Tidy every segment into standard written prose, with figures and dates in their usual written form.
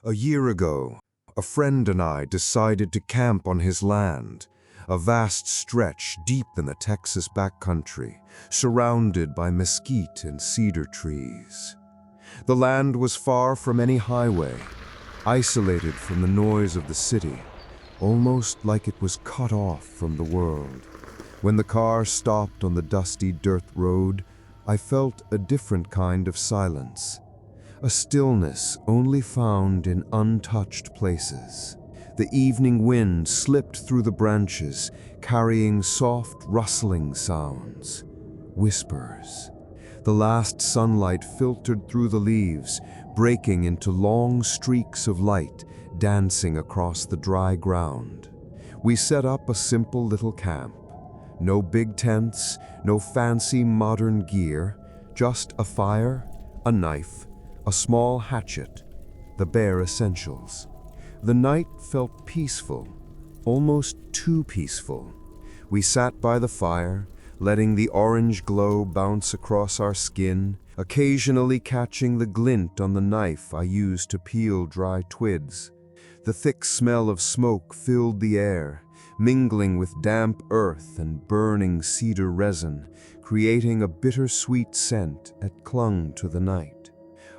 A year ago, a friend and I decided to camp on his land, a vast stretch deep in the Texas backcountry, surrounded by mesquite and cedar trees. The land was far from any highway, isolated from the noise of the city, almost like it was cut off from the world. When the car stopped on the dusty dirt road, I felt a different kind of silence. A stillness only found in untouched places. The evening wind slipped through the branches, carrying soft, rustling sounds, whispers. The last sunlight filtered through the leaves, breaking into long streaks of light, dancing across the dry ground. We set up a simple little camp. No big tents, no fancy modern gear, just a fire, a knife, a small hatchet, the bare essentials. The night felt peaceful, almost too peaceful. We sat by the fire, letting the orange glow bounce across our skin, occasionally catching the glint on the knife I used to peel dry twigs. The thick smell of smoke filled the air, mingling with damp earth and burning cedar resin, creating a bittersweet scent that clung to the night.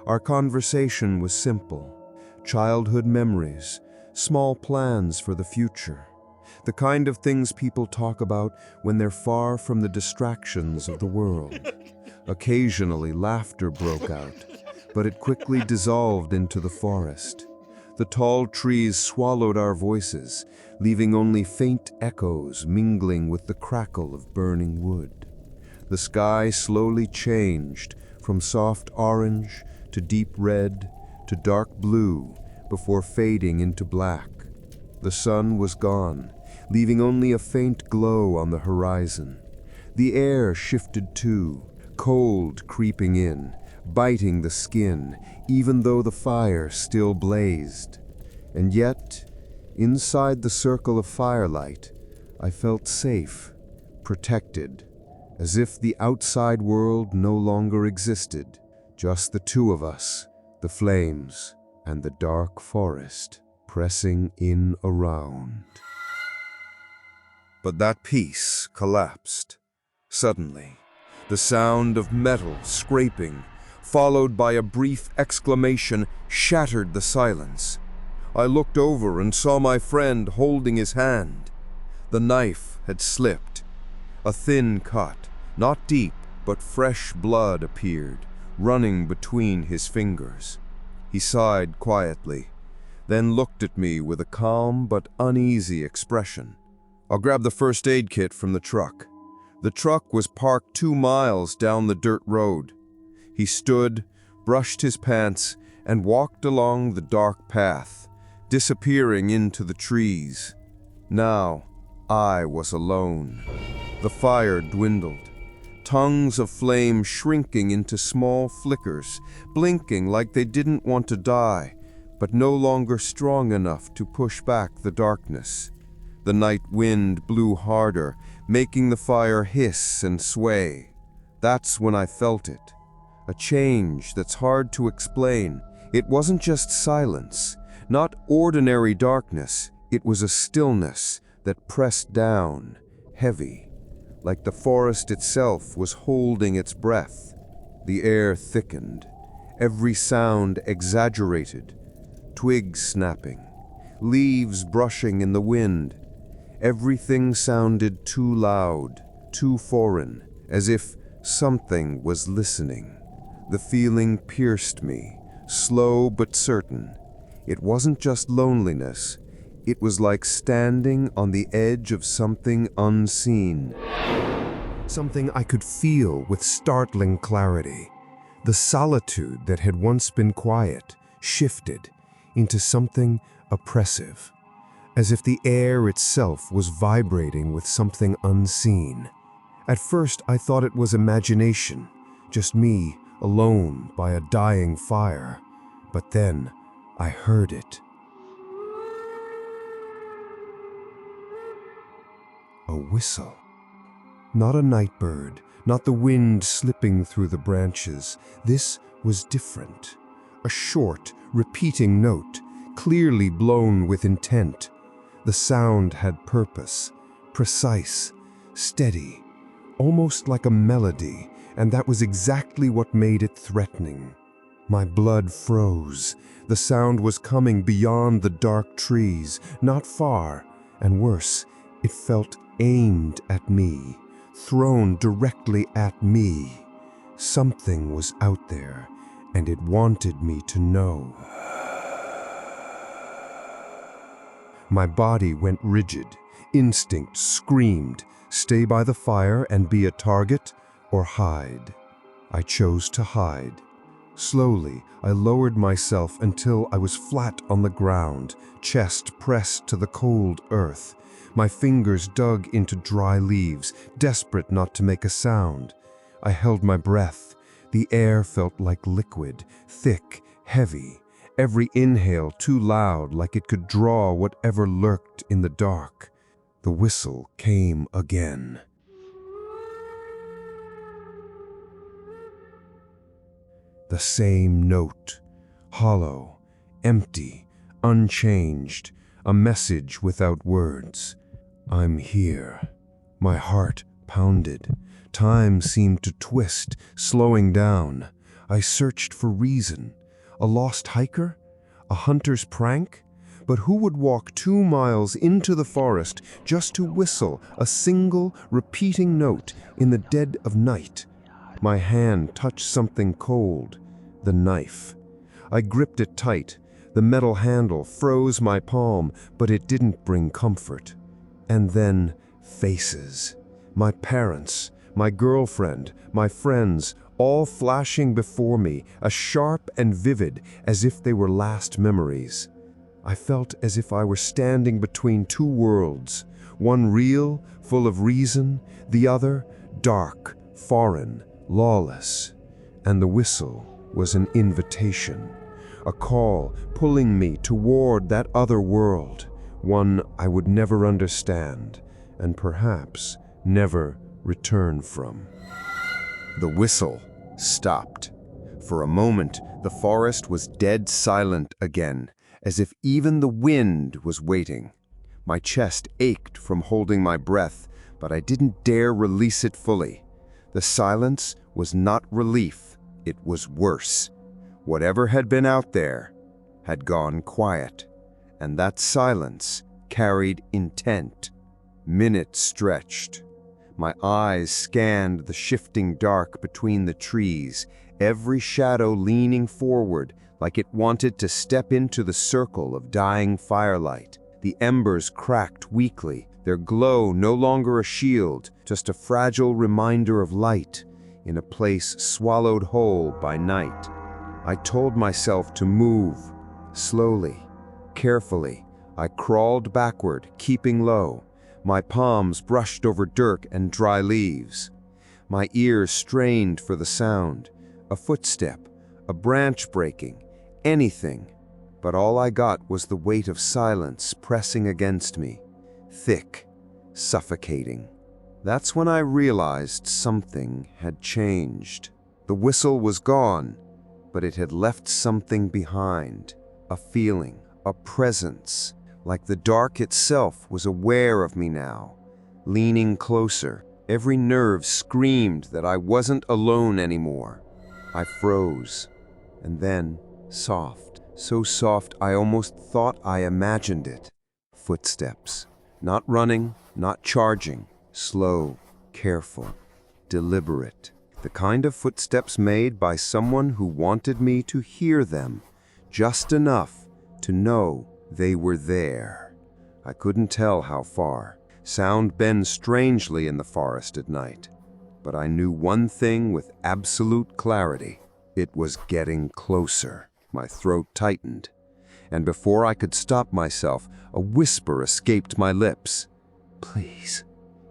Our conversation was simple. Childhood memories, small plans for the future. The kind of things people talk about when they're far from the distractions of the world. Occasionally, laughter broke out, but it quickly dissolved into the forest. The tall trees swallowed our voices, leaving only faint echoes mingling with the crackle of burning wood. The sky slowly changed from soft orange to deep red to dark blue before fading into black. The sun was gone, leaving only a faint glow on the horizon. The air shifted too, cold creeping in, biting the skin, even though the fire still blazed. And yet, inside the circle of firelight, I felt safe, protected, as if the outside world no longer existed, just the two of us, the flames, and the dark forest pressing in around. But that peace collapsed. Suddenly, the sound of metal scraping, followed by a brief exclamation, shattered the silence. I looked over and saw my friend holding his hand. The knife had slipped. A thin cut, not deep, but fresh blood appeared, running between his fingers. He sighed quietly, then looked at me with a calm but uneasy expression. "I'll grab the first aid kit from the truck." The truck was parked 2 miles down the dirt road. He stood, brushed his pants, and walked along the dark path, disappearing into the trees. Now, I was alone. The fire dwindled, tongues of flame shrinking into small flickers, blinking like they didn't want to die, but no longer strong enough to push back the darkness. The night wind blew harder, making the fire hiss and sway. That's when I felt it. A change that's hard to explain. It wasn't just silence, not ordinary darkness. It was a stillness that pressed down, heavy, like the forest itself was holding its breath. The air thickened, every sound exaggerated. Twigs snapping, leaves brushing in the wind. Everything sounded too loud, too foreign, as if something was listening. The feeling pierced me, slow but certain. It wasn't just loneliness. It was like standing on the edge of something unseen. Something I could feel with startling clarity. The solitude that had once been quiet shifted into something oppressive, as if the air itself was vibrating with something unseen. At first, I thought it was imagination, just me alone by a dying fire. But then, I heard it. A whistle. Not a night bird, not the wind slipping through the branches. This was different. A short, repeating note, clearly blown with intent. The sound had purpose, precise, steady, almost like a melody, and that was exactly what made it threatening. My blood froze. The sound was coming beyond the dark trees, not far, and worse, it felt aimed at me, thrown directly at me. Something was out there, and it wanted me to know. My body went rigid. Instinct screamed, stay by the fire and be a target, or hide. I chose to hide. Slowly, I lowered myself until I was flat on the ground, chest pressed to the cold earth. My fingers dug into dry leaves, desperate not to make a sound. I held my breath. The air felt like liquid, thick, heavy. Every inhale too loud, like it could draw whatever lurked in the dark. The whistle came again. The same note, hollow, empty, unchanged, a message without words. I'm here. My heart pounded. Time seemed to twist, slowing down. I searched for reason. A lost hiker? A hunter's prank? But who would walk 2 miles into the forest just to whistle a single, repeating note in the dead of night? My hand touched something cold, the knife. I gripped it tight. The metal handle froze my palm, but it didn't bring comfort. And then faces. My parents, my girlfriend, my friends, all flashing before me, as sharp and vivid as if they were last memories. I felt as if I were standing between 2 worlds, one real, full of reason, the other dark, foreign, lawless. And the whistle was an invitation, a call pulling me toward that other world, one I would never understand, and perhaps never return from. The whistle stopped. For a moment, the forest was dead silent again, as if even the wind was waiting. My chest ached from holding my breath, but I didn't dare release it fully. The silence was not relief, it was worse. Whatever had been out there had gone quiet, and that silence carried intent. Minutes stretched. My eyes scanned the shifting dark between the trees, every shadow leaning forward like it wanted to step into the circle of dying firelight. The embers cracked weakly, their glow no longer a shield, just a fragile reminder of light in a place swallowed whole by night. I told myself to move. Slowly, carefully, I crawled backward, keeping low. My palms brushed over dirt and dry leaves. My ears strained for the sound, a footstep, a branch breaking, anything. But all I got was the weight of silence pressing against me, thick, suffocating. That's when I realized something had changed. The whistle was gone, but it had left something behind, a feeling, a presence, like the dark itself was aware of me now, leaning closer. Every nerve screamed that I wasn't alone anymore. I froze, and then, soft, so soft I almost thought I imagined it. Footsteps, not running, not charging, slow, careful, deliberate. The kind of footsteps made by someone who wanted me to hear them, just enough to know they were there. I couldn't tell how far. Sound bends strangely in the forest at night. But I knew one thing with absolute clarity. It was getting closer. My throat tightened. And before I could stop myself, a whisper escaped my lips. Please.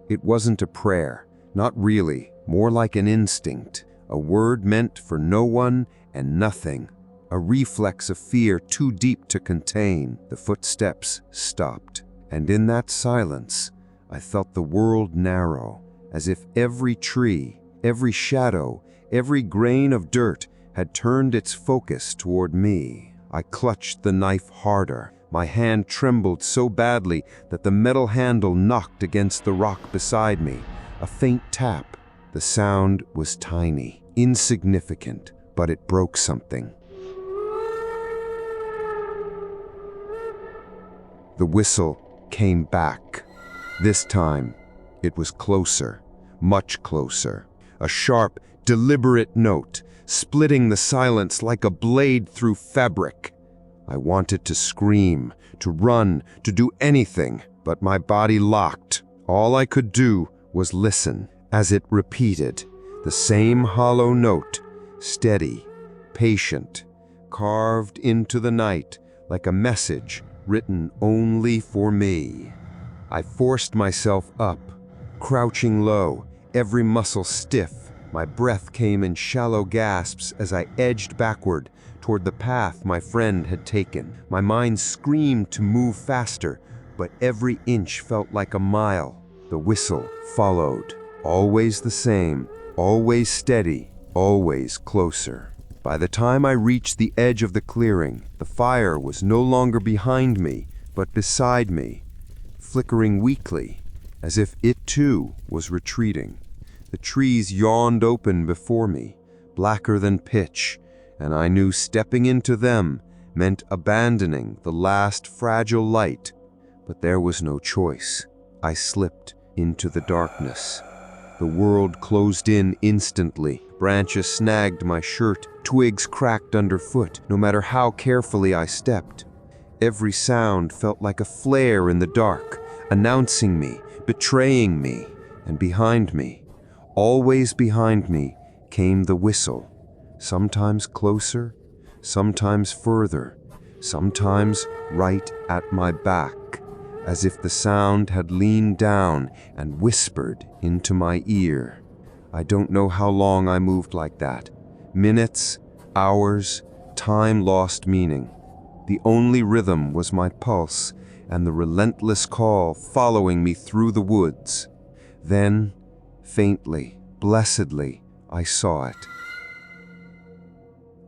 It wasn't a prayer. Not really. More like an instinct. A word meant for no one and nothing. A reflex of fear too deep to contain. The footsteps stopped. And in that silence, I felt the world narrow, as if every tree, every shadow, every grain of dirt had turned its focus toward me. I clutched the knife harder. My hand trembled so badly that the metal handle knocked against the rock beside me. A faint tap. The sound was tiny, insignificant, but it broke something. The whistle came back. This time, it was closer, much closer. A sharp, deliberate note, splitting the silence like a blade through fabric. I wanted to scream, to run, to do anything, but my body locked. All I could do was listen as it repeated, the same hollow note, steady, patient, carved into the night like a message written only for me. I forced myself up, crouching low, every muscle stiff. My breath came in shallow gasps as I edged backward toward the path my friend had taken. My mind screamed to move faster, but every inch felt like a mile. The whistle followed, always the same, always steady, always closer. By the time I reached the edge of the clearing, the fire was no longer behind me, but beside me, flickering weakly, as if it too was retreating. The trees yawned open before me, blacker than pitch, and I knew stepping into them meant abandoning the last fragile light. But there was no choice. I slipped into the darkness. The world closed in instantly. Branches snagged my shirt, twigs cracked underfoot, no matter how carefully I stepped. Every sound felt like a flare in the dark, announcing me, betraying me, and behind me, always behind me, came the whistle, sometimes closer, sometimes further, sometimes right at my back, as if the sound had leaned down and whispered into my ear. I don't know how long I moved like that. Minutes, hours, time lost meaning. The only rhythm was my pulse and the relentless call following me through the woods. Then, faintly, blessedly, I saw it.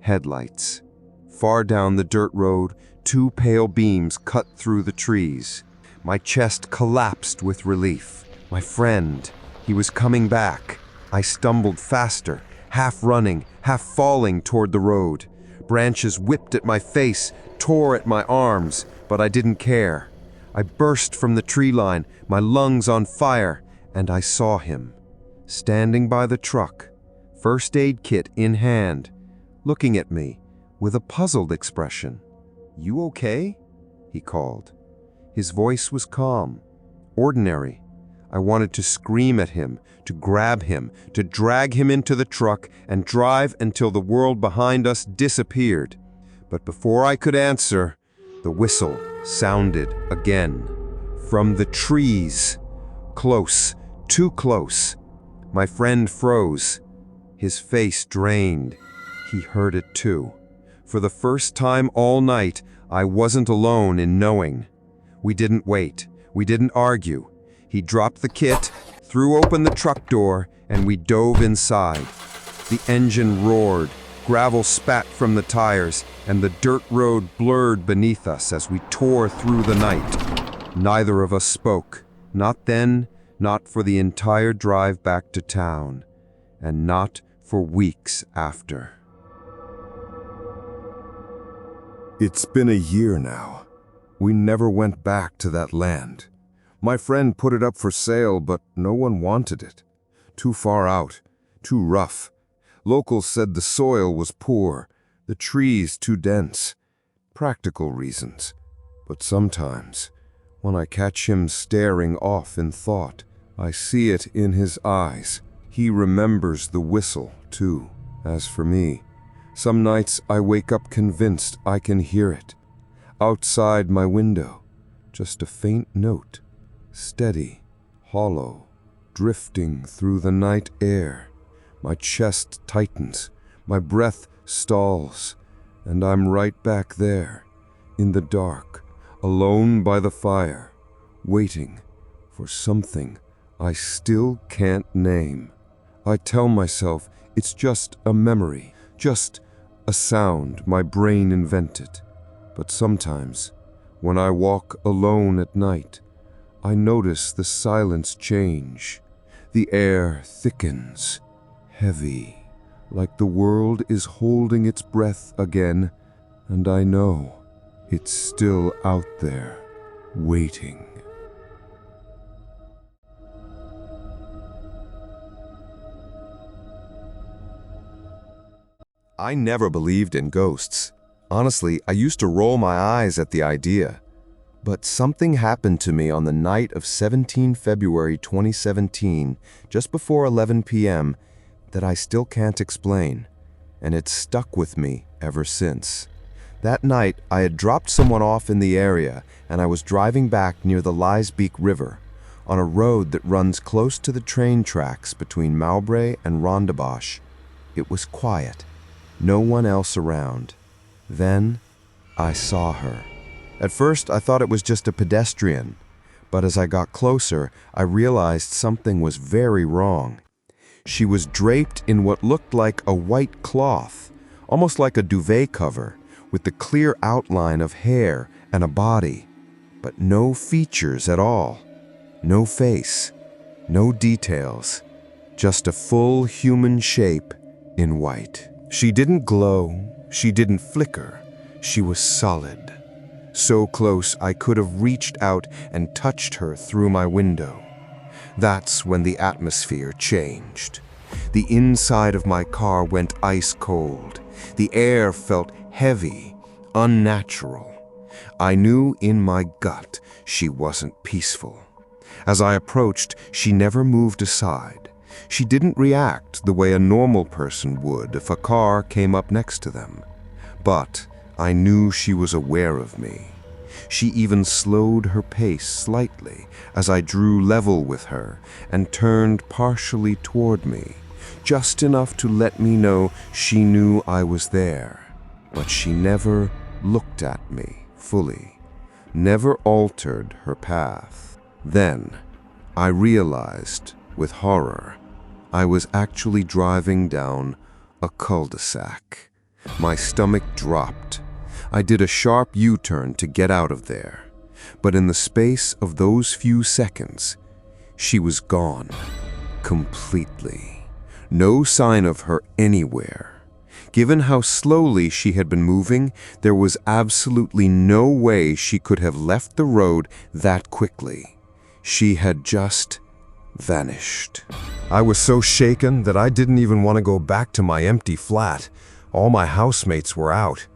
Headlights. Far down the dirt road, two pale beams cut through the trees. My chest collapsed with relief. My friend, he was coming back. I stumbled faster, half running, half falling toward the road. Branches whipped at my face, tore at my arms, but I didn't care. I burst from the tree line, my lungs on fire, and I saw him, standing by the truck, first aid kit in hand, looking at me with a puzzled expression. "You okay?" he called. His voice was calm, ordinary. I wanted to scream at him, to grab him, to drag him into the truck and drive until the world behind us disappeared. But before I could answer, the whistle sounded again. From the trees. Close, too close. My friend froze. His face drained. He heard it too. For the first time all night, I wasn't alone in knowing. We didn't wait. We didn't argue. He dropped the kit, threw open the truck door, and we dove inside. The engine roared, gravel spat from the tires, and the dirt road blurred beneath us as we tore through the night. Neither of us spoke, not then, not for the entire drive back to town, and not for weeks after. It's been a year now. We never went back to that land. My friend put it up for sale, but no one wanted it. Too far out, too rough. Locals said the soil was poor, the trees too dense. Practical reasons. But sometimes, when I catch him staring off in thought, I see it in his eyes. He remembers the whistle, too. As for me, some nights I wake up convinced I can hear it. Outside my window, just a faint note. Steady, hollow, drifting through the night air. My chest tightens, my breath stalls, and I'm right back there, in the dark, alone by the fire, waiting for something I still can't name. I tell myself it's just a memory, just a sound my brain invented. But sometimes, when I walk alone at night, I notice the silence change. The air thickens, heavy, like the world is holding its breath again, and I know it's still out there, waiting. I never believed in ghosts. Honestly, I used to roll my eyes at the idea. But something happened to me on the night of 17 February 2017, just before 11 p.m., that I still can't explain, and it's stuck with me ever since. That night, I had dropped someone off in the area, and I was driving back near the Liesbeek River, on a road that runs close to the train tracks between Mowbray and Rondebosch. It was quiet, no one else around. Then, I saw her. At first, I thought it was just a pedestrian, but as I got closer, I realized something was very wrong. She was draped in what looked like a white cloth, almost like a duvet cover, with the clear outline of hair and a body, but no features at all. No face, no details, just a full human shape in white. She didn't glow, she didn't flicker, she was solid. So close I could have reached out and touched her through my window. That's when the atmosphere changed. The inside of my car went ice cold. The air felt heavy, unnatural. I knew in my gut she wasn't peaceful. As I approached, she never moved aside. She didn't react the way a normal person would if a car came up next to them. But I knew she was aware of me. She even slowed her pace slightly as I drew level with her and turned partially toward me, just enough to let me know she knew I was there. But she never looked at me fully, never altered her path. Then I realized, with horror, I was actually driving down a cul-de-sac. My stomach dropped. I did a sharp U-turn to get out of there. But in the space of those few seconds, she was gone. Completely. No sign of her anywhere. Given how slowly she had been moving, there was absolutely no way she could have left the road that quickly. She had just vanished. I was so shaken that I didn't even want to go back to my empty flat. All my housemates were out.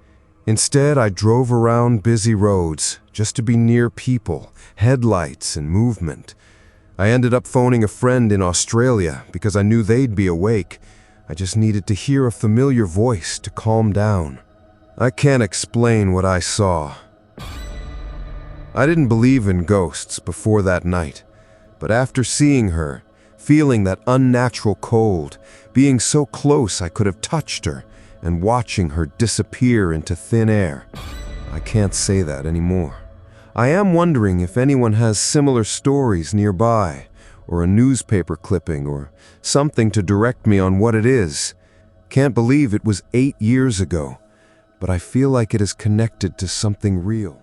Instead, I drove around busy roads, just to be near people, headlights, and movement. I ended up phoning a friend in Australia because I knew they'd be awake. I just needed to hear a familiar voice to calm down. I can't explain what I saw. I didn't believe in ghosts before that night, but after seeing her, feeling that unnatural cold, being so close I could have touched her, and watching her disappear into thin air, I can't say that anymore. I am wondering if anyone has similar stories nearby, or a newspaper clipping, or something to direct me on what it is. Can't believe it was 8 years ago, but I feel like it is connected to something real.